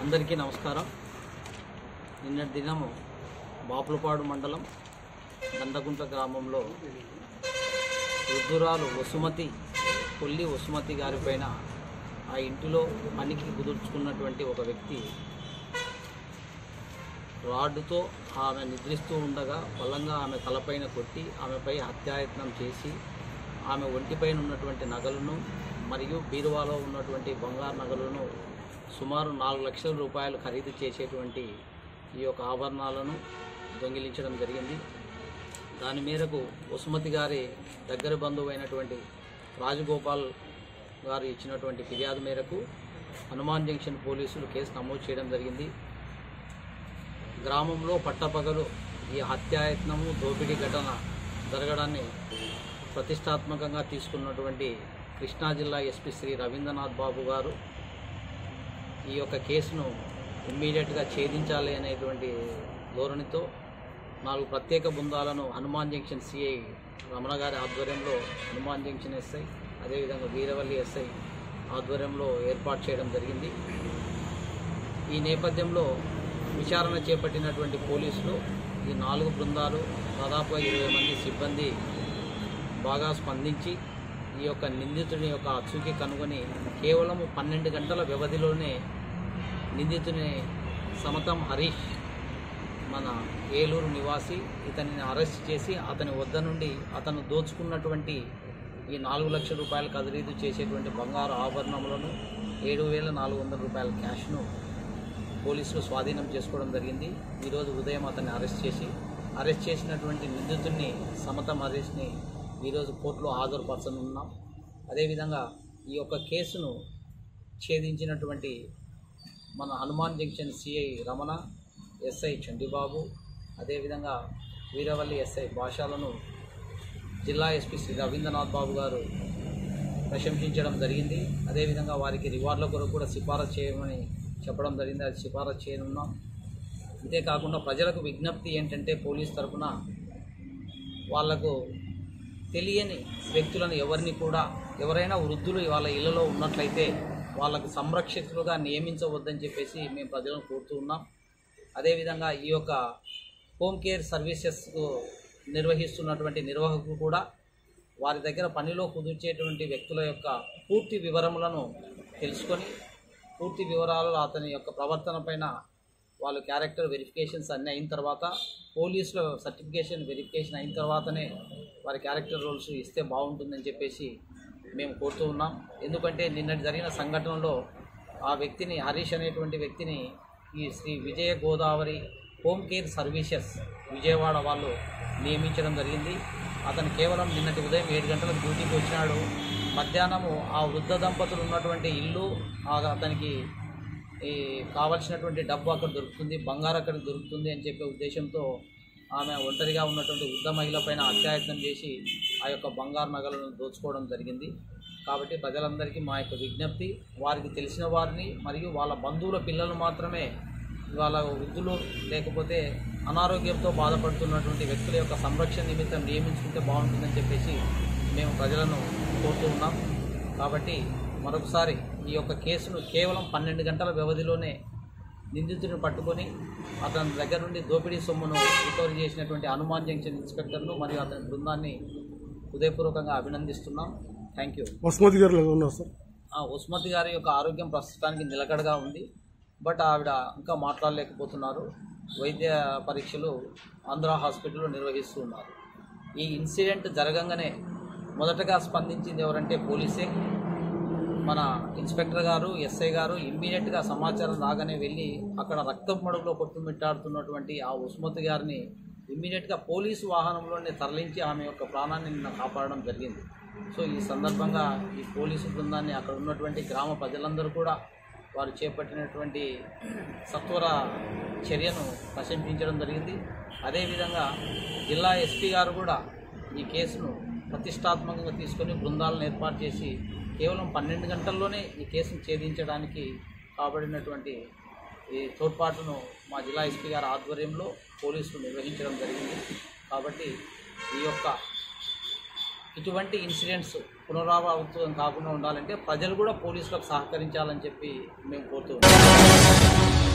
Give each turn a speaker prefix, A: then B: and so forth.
A: అందరికీ నమస్కారం. నిన్నటి దినము బాపులపాడు మండలం దండగుంట గ్రామంలో వృద్ధురాలు కొల్లి వసుమతి గారిపైన ఆ ఇంటిలో పనికి కుదుర్చుకున్నటువంటి ఒక వ్యక్తి రాడ్డుతో ఆమె నిద్రిస్తూ ఉండగా బలంగా ఆమె తలపైన కొట్టి ఆమెపై హత్యాయత్నం చేసి ఆమె ఒంటిపైన ఉన్నటువంటి నగలను మరియు బీరువాలో ఉన్నటువంటి బంగారు నగలను సుమారు 4 లక్షల రూపాయలు ఖరీదు చేసేటువంటి ఈ యొక్క ఆభరణాలను దొంగిలించడం జరిగింది. దాని మేరకు వసుమతి గారి దగ్గర బంధువు అయినటువంటి రాజగోపాల్ గారు ఇచ్చినటువంటి ఫిర్యాదు మేరకు హనుమాన్ జంక్షన్ పోలీసులు కేసు నమోదు చేయడం జరిగింది. గ్రామంలో పట్టపగలు ఈ హత్యాయత్నము దోపిడీ ఘటన జరగడాన్ని ప్రతిష్టాత్మకంగా తీసుకున్నటువంటి కృష్ణా జిల్లా ఎస్పీ శ్రీ రవీంద్రనాథ్ బాబు గారు ఈ యొక్క కేసును ఇమ్మీడియట్గా ఛేదించాలి అనేటువంటి ధోరణితో 4 ప్రత్యేక బృందాలను హనుమాన్ జంక్షన్ సిఐ రమణ గారి ఆధ్వర్యంలో హనుమాన్ జంక్షన్ ఎస్ఐ అదేవిధంగా వీరవల్లి ఎస్ఐ ఆధ్వర్యంలో ఏర్పాటు చేయడం జరిగింది. ఈ నేపథ్యంలో విచారణ చేపట్టినటువంటి పోలీసులు ఈ 4 బృందాలు దాదాపుగా 20 మంది సిబ్బంది బాగా స్పందించి ఈ యొక్క నిందితుని యొక్క అచ్చుకి కనుగొని కేవలం 12 గంటల వ్యవధిలోనే నిందితుని సమతం హరీష్ మన ఏలూరు నివాసి ఇతనిని అరెస్ట్ చేసి అతని వద్ద నుండి అతను దోచుకున్నటువంటి ఈ 4 లక్షల రూపాయలు ఖరీదు చేసేటువంటి బంగారు ఆభరణములను 7,400 రూపాయల క్యాష్ను పోలీసులు స్వాధీనం చేసుకోవడం జరిగింది. ఈరోజు ఉదయం అతన్ని అరెస్ట్ చేసినటువంటి నిందితుడిని సమతం హరీష్ని ఈరోజు కోర్టులో హాజరుపరచనున్నాం. అదేవిధంగా ఈ యొక్క కేసును ఛేదించినటువంటి మన హనుమాన్ జంక్షన్ సిఐ రమణ, ఎస్ఐ చండిబాబు, అదేవిధంగా వీరవల్లి ఎస్ఐ భాషలను జిల్లా ఎస్పీ శ్రీ రవీంద్రనాథ్ బాబు గారు ప్రశంసించడం జరిగింది. అదేవిధంగా వారికి రివార్డుల కొరకు కూడా సిఫారసు చేయమని చెప్పడం జరిగింది. అది సిఫారసు చేయనున్నాం. అంతేకాకుండా ప్రజలకు విజ్ఞప్తి ఏంటంటే పోలీస్ తరఫున వాళ్లకు తెలియని వ్యక్తులను ఎవరైనా వృద్ధులు వాళ్ళ ఇళ్లలో ఉన్నట్లయితే వాళ్ళకు సంరక్షకులుగా నియమించవద్దని చెప్పేసి మేము ప్రజలను కోరుతూ ఉన్నాం. అదేవిధంగా ఈ యొక్క హోమ్ కేర్ సర్వీసెస్కు నిర్వహిస్తున్నటువంటి నిర్వాహకులు కూడా వారి దగ్గర పనిలో కుదిర్చేటువంటి వ్యక్తుల యొక్క పూర్తి వివరములను తెలుసుకొని పూర్తి వివరాలు అతని యొక్క ప్రవర్తన పైన వాళ్ళు క్యారెక్టర్ వెరిఫికేషన్స్ అన్నీ అయిన తర్వాత పోలీసుల సర్టిఫికేషన్ వెరిఫికేషన్ అయిన తర్వాతనే వారి క్యారెక్టర్ రోల్స్ ఇస్తే బాగుంటుందని చెప్పేసి మేము కోరుతూ ఉన్నాం. ఎందుకంటే నిన్నటి జరిగిన సంఘటనలో ఆ వ్యక్తిని హరీష్ అనేటువంటి వ్యక్తిని ఈ Sri Vijaya Godavari home care services Vijayawada వాళ్ళు నియమించడం జరిగింది. అతను కేవలం నిన్నటి ఉదయం 7 గంటలకు డ్యూటీకి వచ్చినాడు. మధ్యాహ్నము ఆ వృద్ధ దంపతులు ఉన్నటువంటి ఇల్లు అతనికి ఈ కావలసినటువంటి డబ్బు అక్కడ దొరుకుతుంది, బంగారు అక్కడ దొరుకుతుంది అని చెప్పే ఉద్దేశంతో ఆమె ఒంటరిగా ఉన్నటువంటి వృద్ధ మహిళ పైన అత్యాయత్నం చేసి ఆ యొక్క బంగారు నగలను దోచుకోవడం జరిగింది. కాబట్టి ప్రజలందరికీ మా యొక్క విజ్ఞప్తి, వారికి తెలిసిన వారిని మరియు వాళ్ళ బంధువుల పిల్లలు మాత్రమే వాళ్ళ వృద్ధులు లేకపోతే అనారోగ్యంతో బాధపడుతున్నటువంటి వ్యక్తుల యొక్క సంరక్షణ నిమిత్తం నియమించుకుంటే బాగుంటుందని చెప్పేసి మేము ప్రజలను కోరుతూ ఉన్నాం. కాబట్టి మరొకసారి ఈ యొక్క కేసును కేవలం 12 గంటల వ్యవధిలోనే నిందితుడిని పట్టుకొని అతని దగ్గర నుండి దోపిడీ సొమ్మును రికవరీ చేసినటువంటి హనుమాన్ జంక్షన్ ఇన్స్పెక్టర్లు మరియు అతని బృందాన్ని హృదయపూర్వకంగా అభినందిస్తున్నాం. Thank you.
B: వసుమతి గారు ఉన్నారు సార్.
A: వసుమతి గారి యొక్క ఆరోగ్యం ప్రస్తుతానికి నిలకడగా ఉంది. బట్ ఆవిడ ఇంకా మాట్లాడలేకపోతున్నారు. వైద్య పరీక్షలు ఆంధ్ర హాస్పిటల్లో నిర్వహిస్తూ ఉన్నారు. ఈ ఇన్సిడెంట్ జరగంగానే మొదటగా స్పందించింది ఎవరంటే పోలీసే. మన ఇన్స్పెక్టర్ గారు, ఎస్ఐ గారు ఇమ్మీడియట్గా సమాచారం రాగానే వెళ్ళి అక్కడ రక్తం మడుగులో కొట్టుమిట్టాడుతున్నటువంటి ఆ వసుమతి గారిని ఇమ్మీడియట్గా పోలీసు వాహనంలోనే తరలించి ఆమె యొక్క ప్రాణాన్ని నిన్న కాపాడడం జరిగింది. సో ఈ సందర్భంగా ఈ పోలీసు బృందాన్ని అక్కడ ఉన్నటువంటి గ్రామ ప్రజలందరూ కూడా వారు చేపట్టినటువంటి సత్వర చర్యను ప్రశంసించడం జరిగింది. అదేవిధంగా జిల్లా ఎస్పీ గారు కూడా ఈ కేసును ప్రతిష్టాత్మకంగా తీసుకొని బృందాలను ఏర్పాటు చేసి కేవలం 12 గంటల్లోనే ఈ కేసును ఛేదించడానికి కాబడినటువంటి ఈ తోడ్పాటును మా జిల్లా ఎస్పీ గారి ఆధ్వర్యంలో పోలీసులు నిర్వహించడం జరిగింది. కాబట్టి ఈ యొక్క ఇటువంటి ఇన్సిడెంట్స్ పునరావృతం కాకుండా ఉండాలంటే ప్రజలు కూడా పోలీసులకు సహకరించాలని చెప్పి మేము కోరుతూ ఉన్నాం.